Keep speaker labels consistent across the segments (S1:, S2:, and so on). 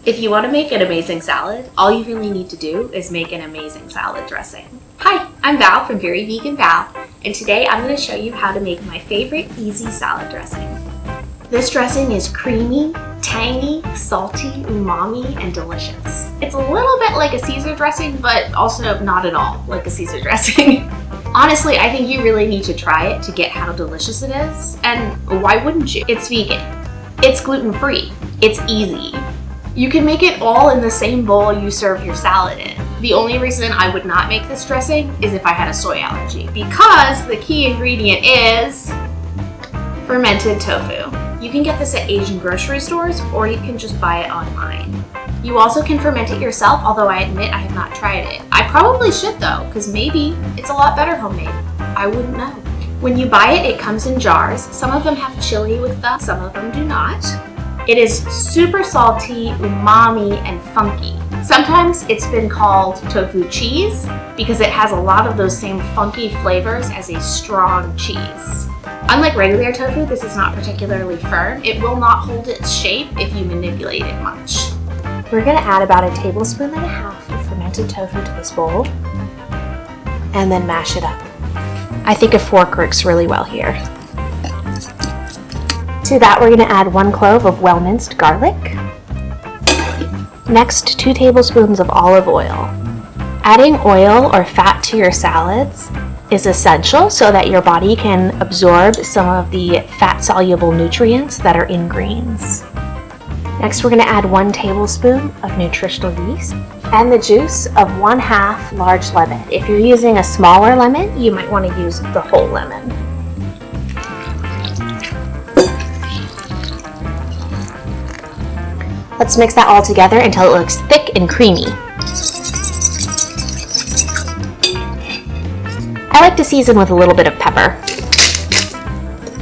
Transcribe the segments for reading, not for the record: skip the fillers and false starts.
S1: If you want to make an amazing salad, all you really need to do is make an amazing salad dressing. Hi, I'm Val from Very Vegan Val, and today I'm going to show you how to make my favorite easy salad dressing. This dressing is creamy, tangy, salty, umami, and delicious. It's a little bit like a Caesar dressing, but also not at all like a Caesar dressing. Honestly, I think you really need to try it to get how delicious it is, and why wouldn't you? It's vegan, it's gluten-free, it's easy. You can make it all in the same bowl you serve your salad in. The only reason I would not make this dressing is if I had a soy allergy, because the key ingredient is fermented tofu. You can get this at Asian grocery stores, or you can just buy it online. You also can ferment it yourself, although I admit I have not tried it. I probably should though, because maybe it's a lot better homemade. I wouldn't know. When you buy it, it comes in jars. Some of them have chili with them, some of them do not. It is super salty, umami, and funky. Sometimes it's been called tofu cheese because it has a lot of those same funky flavors as a strong cheese. Unlike regular tofu, this is not particularly firm. It will not hold its shape if you manipulate it much. We're gonna add about 1.5 tablespoons of fermented tofu to this bowl and then mash it up. I think a fork works really well here. To that, we're going to add 1 clove of well-minced garlic. Next, 2 tablespoons of olive oil. Adding oil or fat to your salads is essential so that your body can absorb some of the fat-soluble nutrients that are in greens. Next, we're going to add 1 tablespoon of nutritional yeast and the juice of 1/2 large lemon. If you're using a smaller lemon, you might want to use the whole lemon. Let's mix that all together until it looks thick and creamy. I like to season with a little bit of pepper.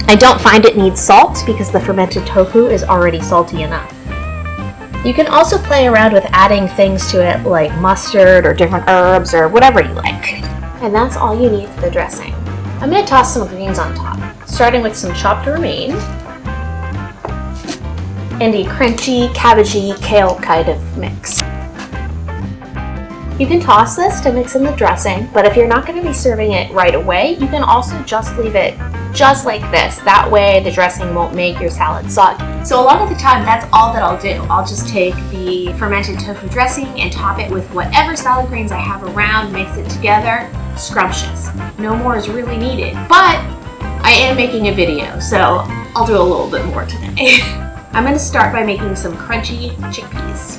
S1: I don't find it needs salt because the fermented tofu is already salty enough. You can also play around with adding things to it like mustard or different herbs or whatever you like. And that's all you need for the dressing. I'm going to toss some greens on top, starting with some chopped romaine and a crunchy, cabbagey, kale kind of mix. You can toss this to mix in the dressing, but if you're not going to be serving it right away, you can also just leave it just like this. That way the dressing won't make your salad soggy. So a lot of the time, that's all that I'll do. I'll just take the fermented tofu dressing and top it with whatever salad greens I have around, mix it together. Scrumptious. No more is really needed, but I am making a video, so I'll do a little bit more today. I'm going to start by making some crunchy chickpeas.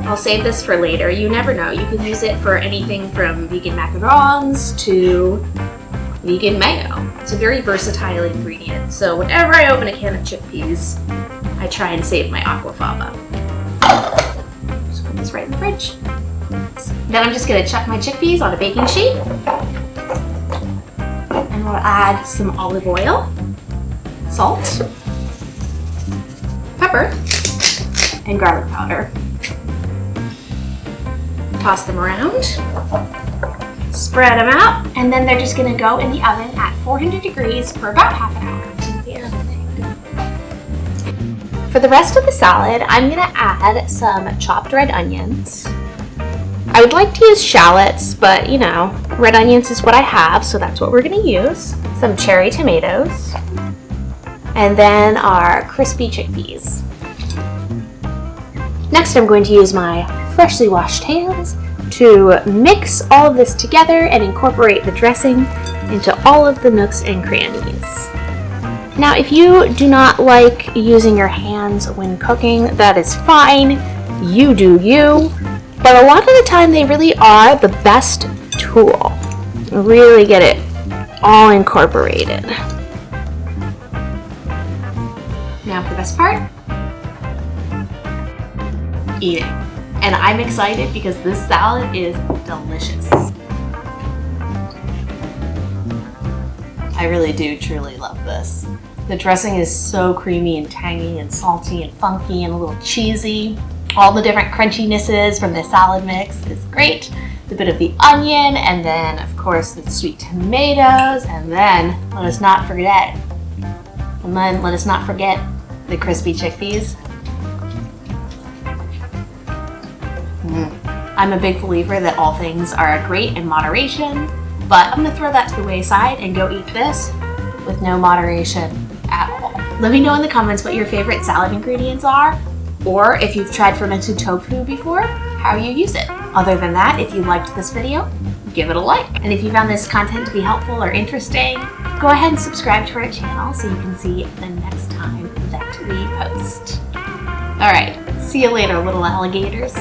S1: I'll save this for later. You never know. You can use it for anything from vegan macarons to vegan mayo. It's a very versatile ingredient. So whenever I open a can of chickpeas, I try and save my aquafaba. Just put this right in the fridge. Then I'm just going to chuck my chickpeas on a baking sheet. And we'll add some olive oil, salt, pepper, and garlic powder. Toss them around, spread them out, and then they're just going to go in the oven at 400 degrees for about half an hour. For the rest of the salad, I'm going to add some chopped red onions. I would like to use shallots, but you know, red onions is what I have, so that's what we're going to use. Some cherry tomatoes, and then our crispy chickpeas. Next, I'm going to use my freshly washed hands to mix all of this together and incorporate the dressing into all of the nooks and crannies. Now, if you do not like using your hands when cooking, that is fine. You do you. But a lot of the time, they really are the best tool. Really get it all incorporated. Now for the best part, eating. And I'm excited because this salad is delicious. I really do truly love this. The dressing is so creamy and tangy and salty and funky and a little cheesy. All the different crunchinesses from the salad mix is great. The bit of the onion, and then of course the sweet tomatoes, and then let us not forget the crispy chickpeas. I'm a big believer that all things are great in moderation, but I'm gonna throw that to the wayside and go eat this with no moderation at all. Let me know in the comments what your favorite salad ingredients are, or if you've tried fermented tofu before, how you use it. Other than that, if you liked this video, give it a like. And if you found this content to be helpful or interesting, go ahead and subscribe to our channel so you can see the next time that we post. All right, see you later, little alligators.